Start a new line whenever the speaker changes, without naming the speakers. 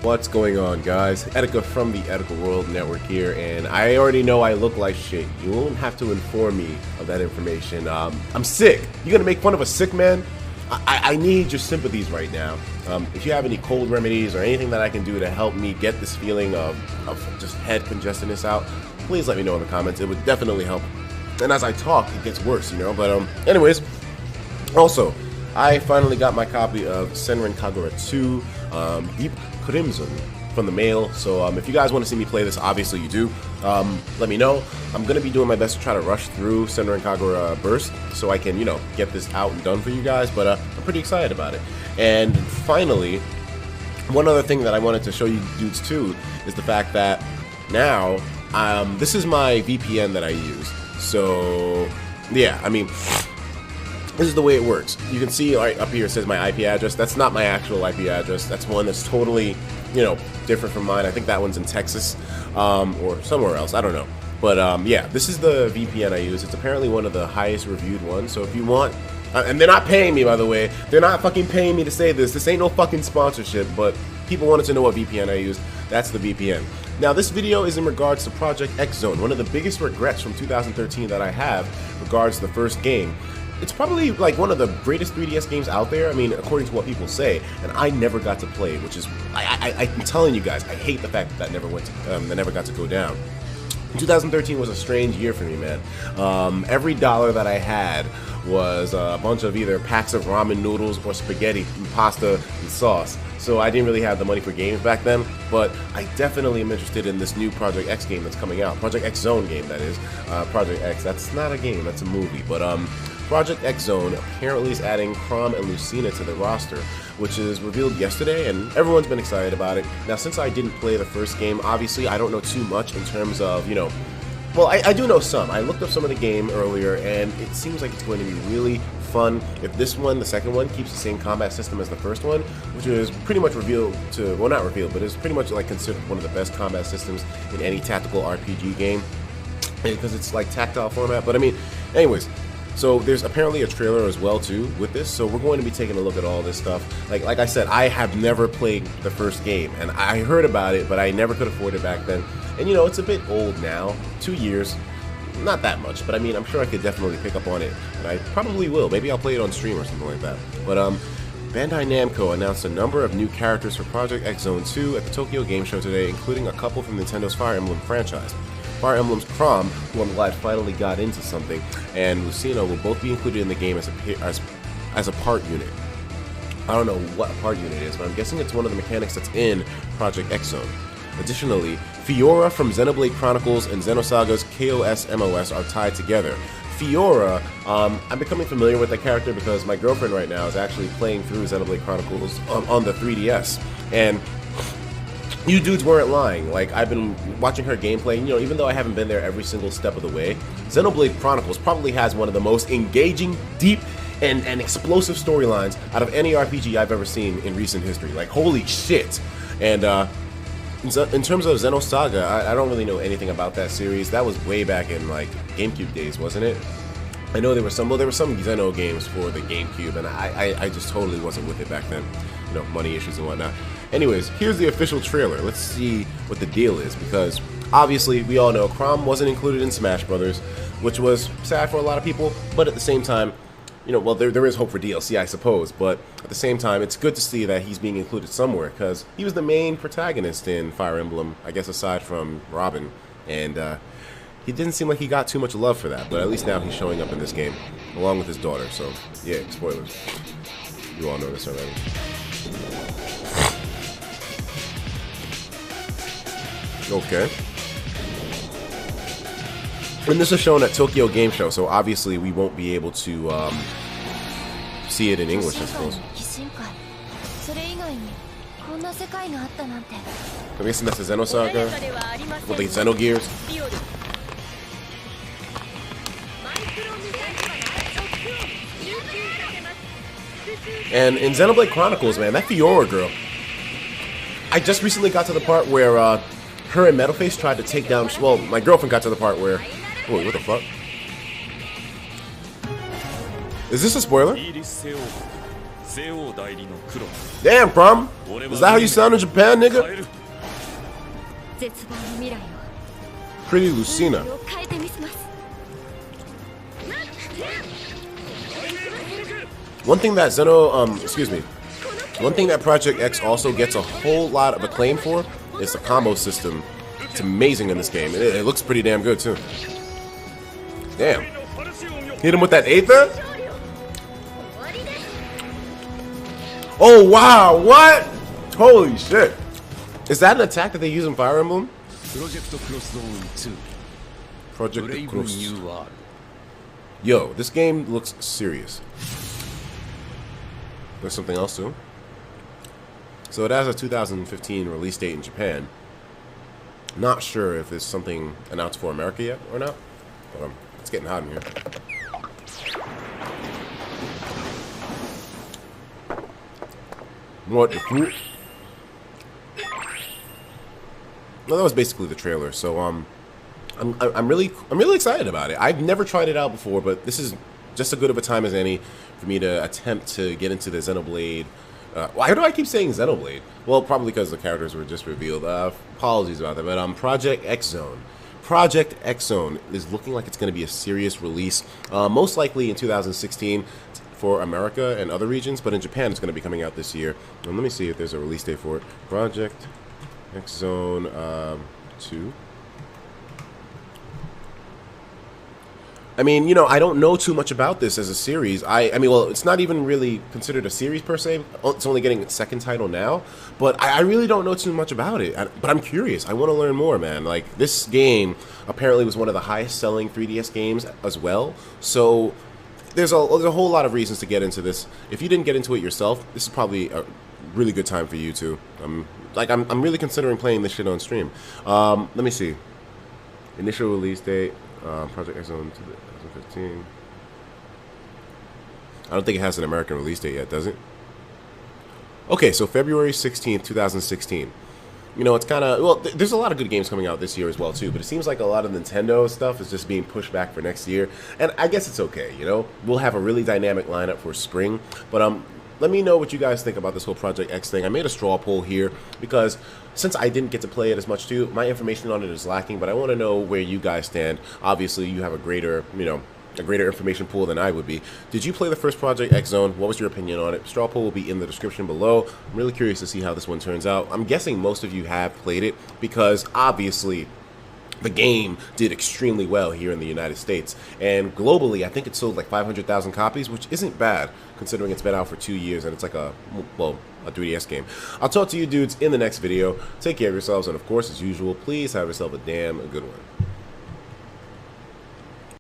What's going on, guys? Etika from the Etika World Network here, and I already know I look like shit. You won't have to inform me of that information. I'm sick. You gonna make fun of a sick man? I need your sympathies right now. If you have any cold remedies or anything that I can do to help me get this feeling of just head congestedness out, please let me know in the comments. It would definitely help. And as I talk, it gets worse, you know? But anyways, also, I finally got my copy of Senran Kagura 2 Deep Crimson from the mail, so if you guys want to see me play this, obviously you do, let me know. I'm going to be doing my best to try to rush through Senran Kagura Burst so I can, you know, get this out and done for you guys, but I'm pretty excited about it. And finally, one other thing that I wanted to show you dudes too is the fact that now, this is my VPN that I use, so yeah, I mean, this is the way it works. You can see right up here it says my IP address. That's not my actual IP address. That's one that's totally, you know, different from mine. I think that one's in Texas or somewhere else. I don't know. But yeah, this is the VPN I use. It's apparently one of the highest reviewed ones. So if you want, and they're not paying me, by the way. They're not fucking paying me to say this. This ain't no fucking sponsorship, but people wanted to know what VPN I use. That's the VPN. Now, this video is in regards to Project X Zone. One of the biggest regrets from 2013 that I have regards to the first game. It's probably like one of the greatest 3DS games out there. I mean, according to what people say, and I never got to play it, which is, I'm telling you guys, I hate the fact that that never went to, that never got to go down. 2013 was a strange year for me, man. Every dollar that I had was a bunch of either packs of ramen noodles or spaghetti and pasta and sauce. So I didn't really have the money for games back then, but I definitely am interested in this new Project X game that's coming out. Project X Zone game, that is. Project X, that's not a game, that's a movie, but Project X Zone apparently is adding Chrom and Lucina to the roster, which is revealed yesterday, and everyone's been excited about it. Now, since I didn't play the first game, obviously I don't know too much in terms of, you know, well, I do know some. I looked up some of the game earlier, and it seems like it's going to be really fun. If this one, the second one, keeps the same combat system as the first one, which is pretty much revealed to, well, not revealed, but it's pretty much like considered one of the best combat systems in any tactical RPG game, because it's like tactile format. But I mean, anyways, so there's apparently a trailer as well too with this, so we're going to be taking a look at all this stuff. Like I said, I have never played the first game, and I heard about it, but I never could afford it back then. And you know, it's a bit old now, 2 years, not that much, but I mean, I'm sure I could definitely pick up on it, and I probably will. Maybe I'll play it on stream or something like that. But Bandai Namco announced a number of new characters for Project X Zone 2 at the Tokyo Game Show today, including a couple from Nintendo's Fire Emblem franchise. Fire Emblem's Chrom, who I'm glad finally got into something, and Lucina will both be included in the game as a part unit. I don't know what a part unit is, but I'm guessing it's one of the mechanics that's in Project X Zone. Additionally, Fiora from Xenoblade Chronicles and Xenosaga's KOS MOS are tied together. Fiora, I'm becoming familiar with that character because my girlfriend right now is actually playing through Xenoblade Chronicles on the 3DS, and you dudes weren't lying. Like, I've been watching her gameplay, you know, even though I haven't been there every single step of the way, Xenoblade Chronicles probably has one of the most engaging, deep, and explosive storylines out of any RPG I've ever seen in recent history. Like, holy shit. And in terms of Xenosaga, I don't really know anything about that series. That was way back in, like, GameCube days, wasn't it? I know there were some Xeno games for the GameCube, and I just totally wasn't with it back then. You know, money issues and whatnot. Anyways, here's the official trailer. Let's see what the deal is, because obviously we all know Chrom wasn't included in Smash Brothers, which was sad for a lot of people, but at the same time, you know, well, there is hope for DLC, I suppose, but at the same time, it's good to see that he's being included somewhere, because he was the main protagonist in Fire Emblem, I guess aside from Robin, and he didn't seem like he got too much love for that, but at least now he's showing up in this game, along with his daughter, so, yeah, spoilers. You all know this already. Okay. And this is shown at Tokyo Game Show, so obviously we won't be able to see it in English, I suppose. I'm guessing that's the Xenosaga with the Xenogears. And in Xenoblade Chronicles, man, that Fiora girl, I just recently got to the part where her and Metalface tried to take down, well, my girlfriend got to the part where, wait, what the fuck? Is this a spoiler? Damn, Chrom. Is that how you sound in Japan, nigga? Pretty Lucina. One thing that one thing that Project X also gets a whole lot of acclaim for is the combo system. It's amazing in this game. It looks pretty damn good too. Damn. Hit him with that Aether? Oh wow, what? Holy shit. Is that an attack that they use in Fire Emblem? Project Cross. Yo, this game looks serious. There's something else too. So it has a 2015 release date in Japan. Not sure if there's something announced for America yet or not. But it's getting hot in here. What the fruit? Well, that was basically the trailer. So I'm really excited about it. I've never tried it out before, but this is just as good of a time as any for me to attempt to get into the Xenoblade. Why do I keep saying Xenoblade? Well, probably because the characters were just revealed. Apologies about that. But Project X Zone. Project X Zone is looking like it's going to be a serious release, most likely in 2016 for America and other regions, but in Japan it's going to be coming out this year. And let me see if there's a release date for it. Project X Zone 2. I mean, you know, I don't know too much about this as a series. I mean, well, it's not even really considered a series per se. It's only getting its second title now. But I really don't know too much about it. But I'm curious. I want to learn more, man. Like, this game apparently was one of the highest selling 3DS games as well. So there's a whole lot of reasons to get into this. If you didn't get into it yourself, this is probably a really good time for you too. I'm really considering playing this shit on stream. Let me see. Initial release date. Project X Zone 2015. I don't think it has an American release date yet, does it? Okay, so February 16th, 2016. You know, it's kind of, well, there's a lot of good games coming out this year as well, too, but it seems like a lot of Nintendo stuff is just being pushed back for next year, and I guess it's okay, you know? We'll have a really dynamic lineup for spring, but let me know what you guys think about this whole Project X thing. I made a straw poll here because since I didn't get to play it as much too, my information on it is lacking, but I want to know where you guys stand. Obviously, you have a greater, you know, a greater information pool than I would be. Did you play the first Project X Zone? What was your opinion on it? Straw poll will be in the description below. I'm really curious to see how this one turns out. I'm guessing most of you have played it because obviously the game did extremely well here in the United States, and globally I think it sold like 500,000 copies, which isn't bad considering it's been out for 2 years and it's like a 3DS game. I'll talk to you dudes in the next video. Take care of yourselves, and of course, as usual, please have yourself a damn good one.